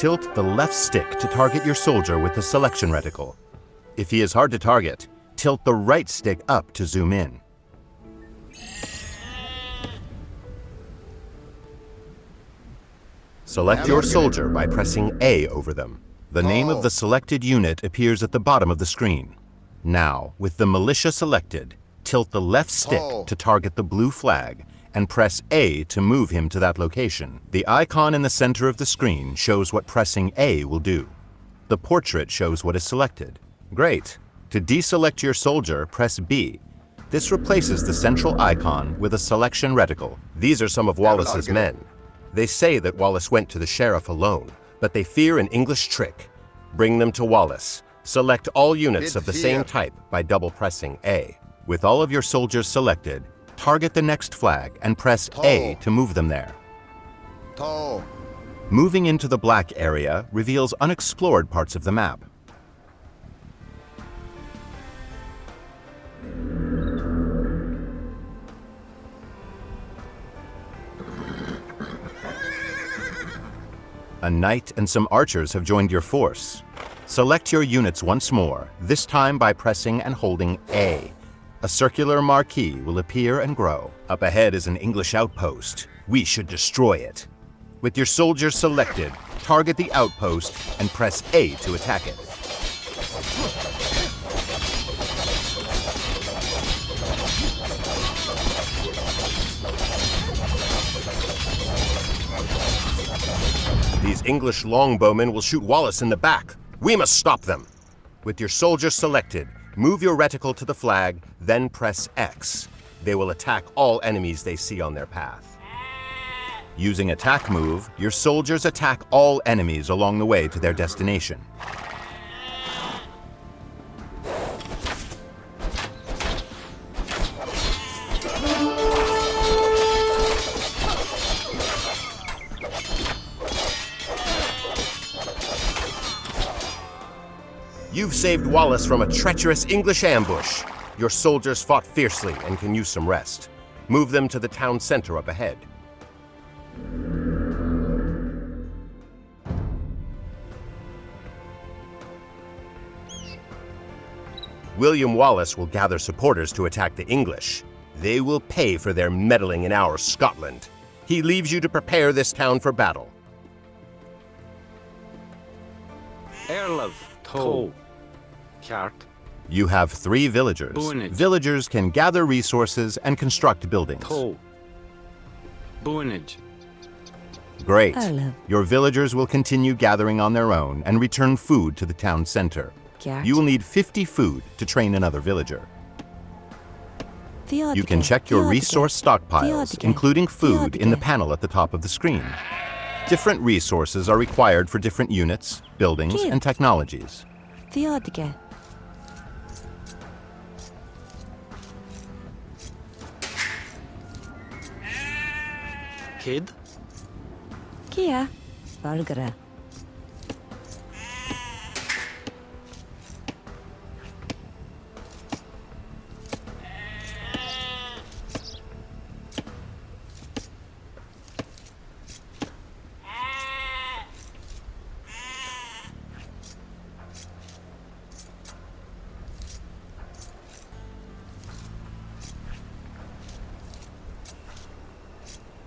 Tilt the left stick to target your soldier with the selection reticle. If he is hard to target, tilt the right stick up to zoom in. Select your soldier by pressing A over them. The name of the selected unit appears at the bottom of the screen. Now, with the militia selected, tilt the left stick to target the blue flag and press A to move him to that location. The icon in the center of the screen shows what pressing A will do. The portrait shows what is selected. Great. To deselect your soldier, press B. This replaces the central icon with a selection reticle. These are some of Wallace's men. They say that Wallace went to the sheriff alone, but they fear an English trick. Bring them to Wallace. Select all units of the same type by double pressing A. With all of your soldiers selected, target the next flag and press A to move them there. Moving into the black area reveals unexplored parts of the map. A knight and some archers have joined your force. Select your units once more, this time by pressing and holding A. A circular marquee will appear and grow. Up ahead is an English outpost. We should destroy it. With your soldiers selected, target the outpost and press A to attack it. These English longbowmen will shoot Wallace in the back. We must stop them. With your soldiers selected, move your reticle to the flag, then press X. They will attack all enemies they see on their path. Using attack move, your soldiers attack all enemies along the way to their destination. You've saved Wallace from a treacherous English ambush. Your soldiers fought fiercely and can use some rest. Move them to the town center up ahead. William Wallace will gather supporters to attack the English. They will pay for their meddling in our Scotland. He leaves you to prepare this town for battle. You have 3 villagers. Villagers can gather resources and construct buildings. Great. Your villagers will continue gathering on their own and return food to the town center. You will need 50 food to train another villager. You can check your resource stockpiles, including food, in the panel at the top of the screen. Different resources are required for different units, buildings, and technologies. Kid? Kia, Valgara.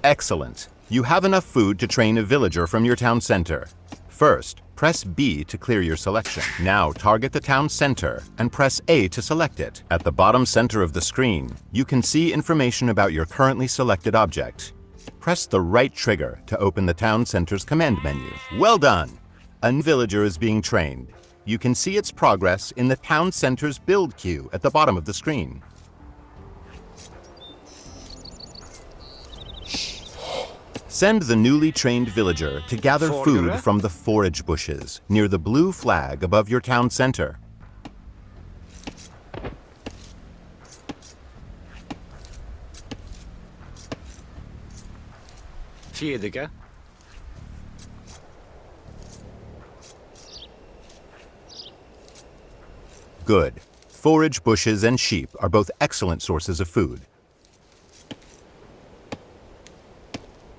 Excellent. You have enough food to train a villager from your town center. First, press B to clear your selection. Now target the town center and press A to select it. At the bottom center of the screen, you can see information about your currently selected object. Press the right trigger to open the town center's command menu. Well done! A villager is being trained. You can see its progress in the town center's build queue at the bottom of the screen. Send the newly trained villager to gather food from the forage bushes near the blue flag above your town center. Good. Forage bushes and sheep are both excellent sources of food.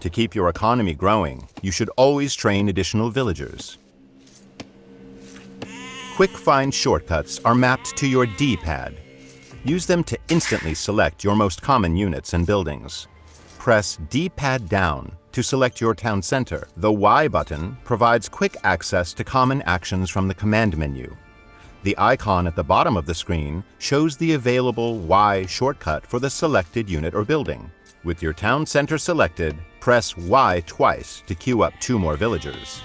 To keep your economy growing, you should always train additional villagers. Quick find shortcuts are mapped to your D-pad. Use them to instantly select your most common units and buildings. Press D-pad down to select your town center. The Y button provides quick access to common actions from the command menu. The icon at the bottom of the screen shows the available Y shortcut for the selected unit or building. With your town center selected, press Y twice to queue up 2 more villagers.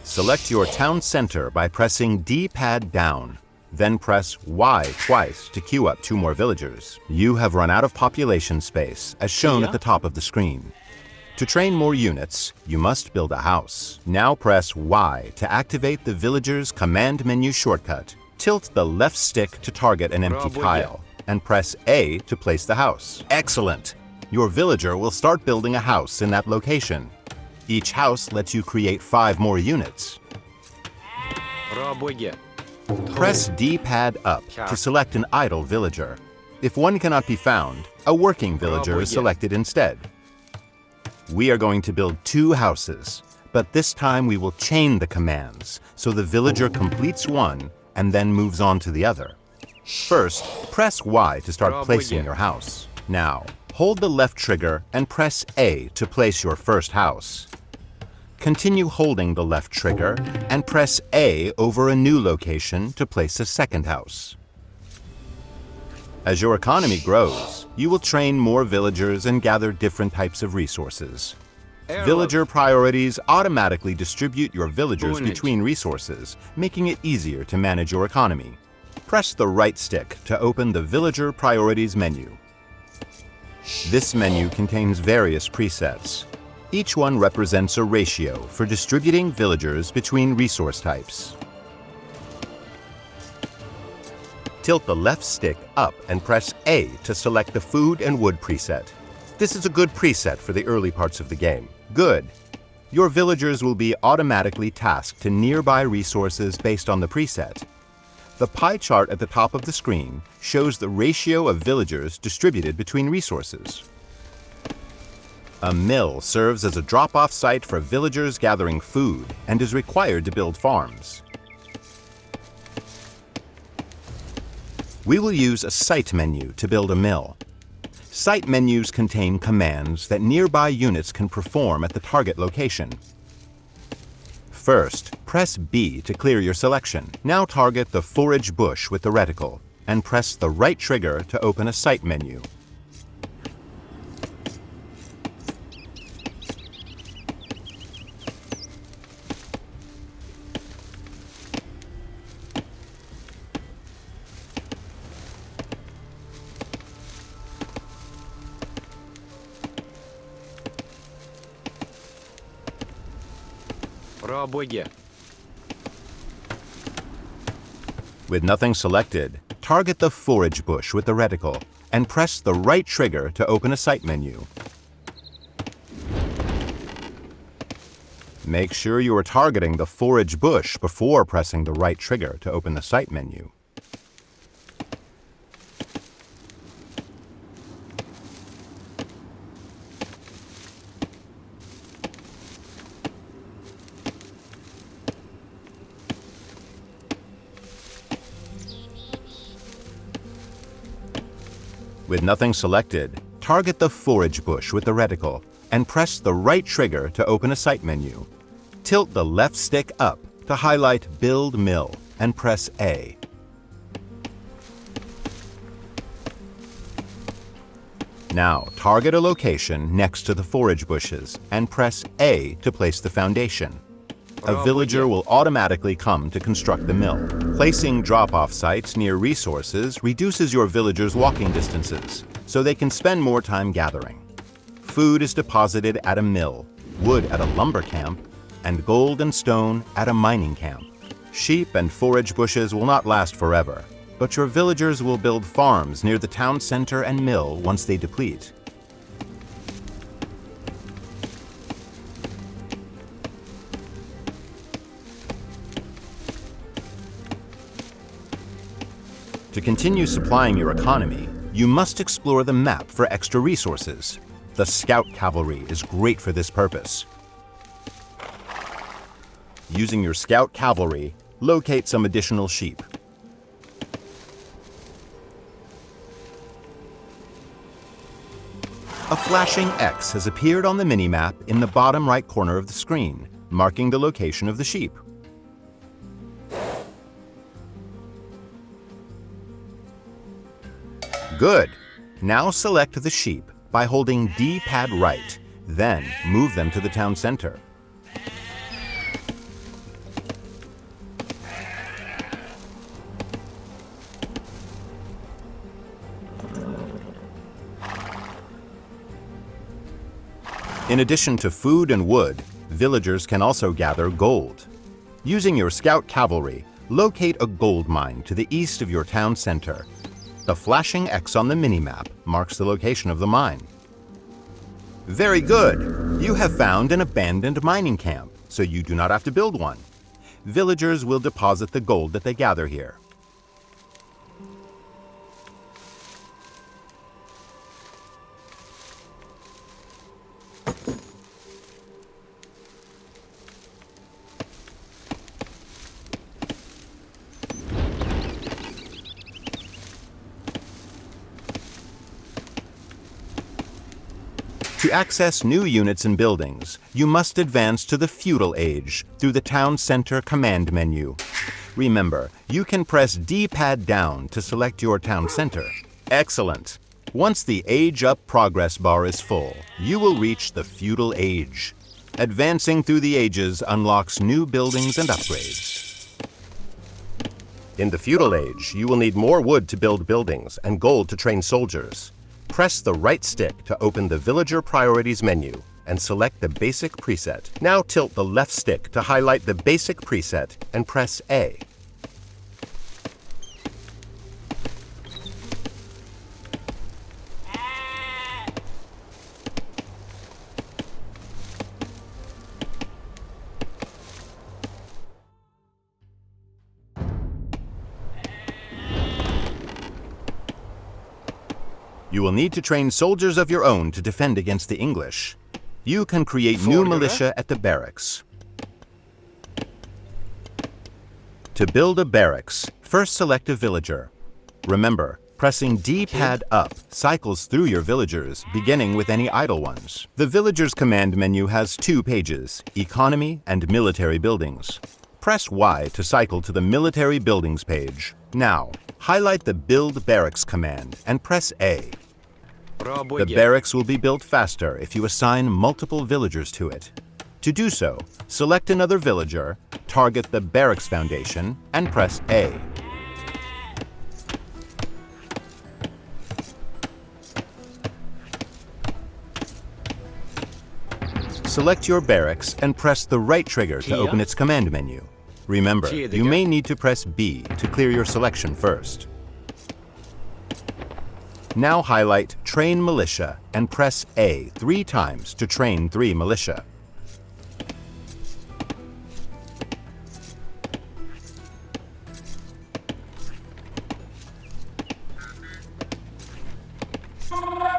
Select your town center by pressing D-pad down. Then press Y twice to queue up 2 more villagers. You have run out of population space, as shown at the top of the screen. To train more units, you must build a house. Now press Y to activate the villager's command menu shortcut. Tilt the left stick to target an empty tile, and press A to place the house. Excellent! Your villager will start building a house in that location. Each house lets you create 5 more units. Press D-pad up to select an idle villager. If one cannot be found, a working villager is selected instead. We are going to build 2 houses, but this time we will chain the commands, so the villager completes one and then moves on to the other. First, press Y to start placing your house. Now, hold the left trigger and press A to place your first house. Continue holding the left trigger and press A over a new location to place a second house. As your economy grows, you will train more villagers and gather different types of resources. Villager priorities automatically distribute your villagers between resources, making it easier to manage your economy. Press the right stick to open the Villager Priorities menu. This menu contains various presets. Each one represents a ratio for distributing villagers between resource types. Tilt the left stick up and press A to select the Food and Wood preset. This is a good preset for the early parts of the game. Good. Your villagers will be automatically tasked to nearby resources based on the preset. The pie chart at the top of the screen shows the ratio of villagers distributed between resources. A mill serves as a drop-off site for villagers gathering food and is required to build farms. We will use a site menu to build a mill. Site menus contain commands that nearby units can perform at the target location. First, press B to clear your selection. Now target the forage bush with the reticle and press the right trigger to open a site menu. With nothing selected, target the forage bush with the reticle and press the right trigger to open a site menu. Make sure you are targeting the forage bush before pressing the right trigger to open the site menu. With nothing selected, target the forage bush with the reticle and press the right trigger to open a site menu. Tilt the left stick up to highlight Build Mill and press A. Now, target a location next to the forage bushes and press A to place the foundation. A villager will automatically come to construct the mill. Placing drop-off sites near resources reduces your villagers' walking distances, so they can spend more time gathering. Food is deposited at a mill, wood at a lumber camp, and gold and stone at a mining camp. Sheep and forage bushes will not last forever, but your villagers will build farms near the town center and mill once they deplete. To continue supplying your economy, you must explore the map for extra resources. The scout cavalry is great for this purpose. Using your scout cavalry, locate some additional sheep. A flashing X has appeared on the minimap in the bottom right corner of the screen, marking the location of the sheep. Good. Now select the sheep by holding D-pad right, then move them to the town center. In addition to food and wood, villagers can also gather gold. Using your scout cavalry, locate a gold mine to the east of your town center. The flashing X on the minimap marks the location of the mine. Very good! You have found an abandoned mining camp, so you do not have to build one. Villagers will deposit the gold that they gather here. To access new units and buildings, you must advance to the feudal age through the town center command menu. Remember, you can press D-pad down to select your town center. Excellent! Once the Age Up progress bar is full, you will reach the feudal age. Advancing through the ages unlocks new buildings and upgrades. In the feudal age, you will need more wood to build buildings and gold to train soldiers. Press the right stick to open the Villager Priorities menu and select the basic preset. Now tilt the left stick to highlight the basic preset and press A. You will need to train soldiers of your own to defend against the English. You can create new militia at the barracks. To build a barracks, first select a villager. Remember, pressing D-pad up cycles through your villagers, beginning with any idle ones. The villager's command menu has two pages, Economy and Military Buildings. Press Y to cycle to the Military Buildings page. Now, highlight the Build Barracks command and press A. The barracks will be built faster if you assign multiple villagers to it. To do so, select another villager, target the barracks foundation, and press A. Select your barracks and press the right trigger to open its command menu. Remember, you may need to press B to clear your selection first. Now highlight Train Militia and press A 3 times to train 3 militia.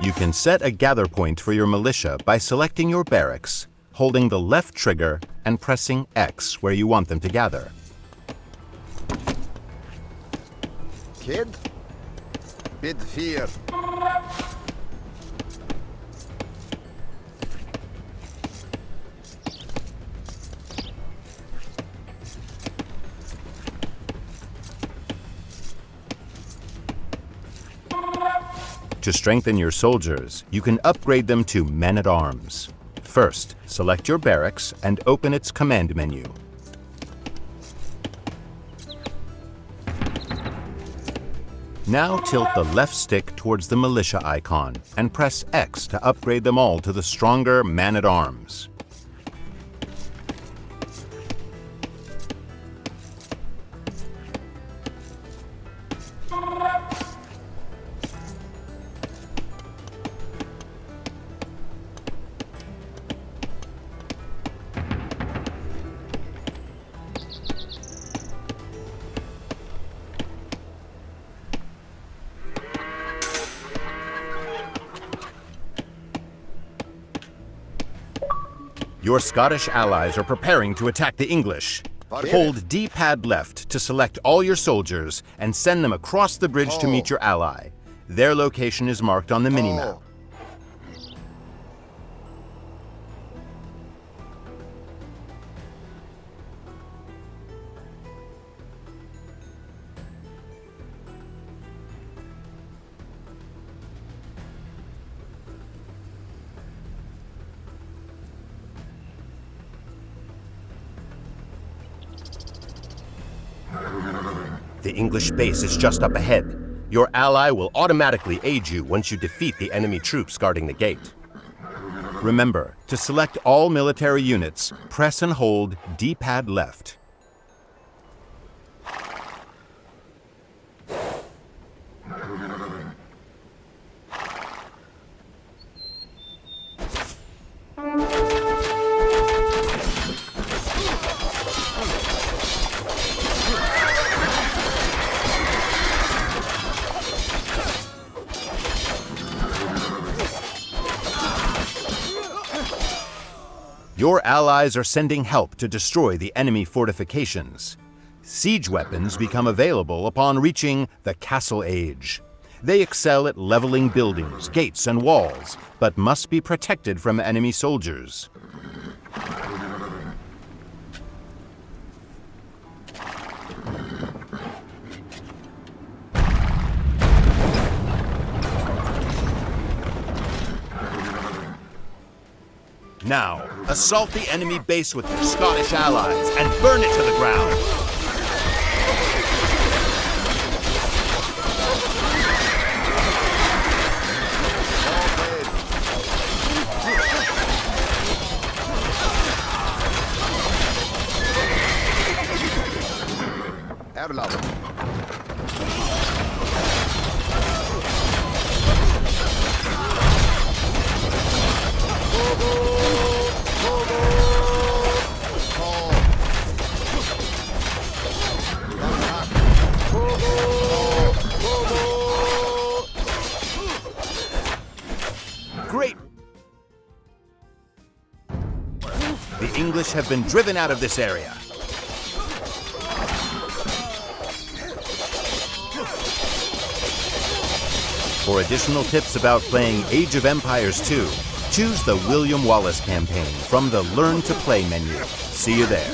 You can set a gather point for your militia by selecting your barracks, holding the left trigger, and pressing X where you want them to gather. Kid? Bid fear. To strengthen your soldiers, you can upgrade them to men-at-arms. First, select your barracks and open its command menu. Now tilt the left stick towards the militia icon and press X to upgrade them all to the stronger man-at-arms. Your Scottish allies are preparing to attack the English. Hold D-pad left to select all your soldiers and send them across the bridge to meet your ally. Their location is marked on the minimap. The English base is just up ahead. Your ally will automatically aid you once you defeat the enemy troops guarding the gate. Remember, to select all military units, press and hold D-pad left. Your allies are sending help to destroy the enemy fortifications. Siege weapons become available upon reaching the Castle Age. They excel at leveling buildings, gates, and walls, but must be protected from enemy soldiers. Now, assault the enemy base with your Scottish allies and burn it to the ground. Great! The English have been driven out of this area. For additional tips about playing Age of Empires 2, choose the William Wallace campaign from the Learn to Play menu. See you there.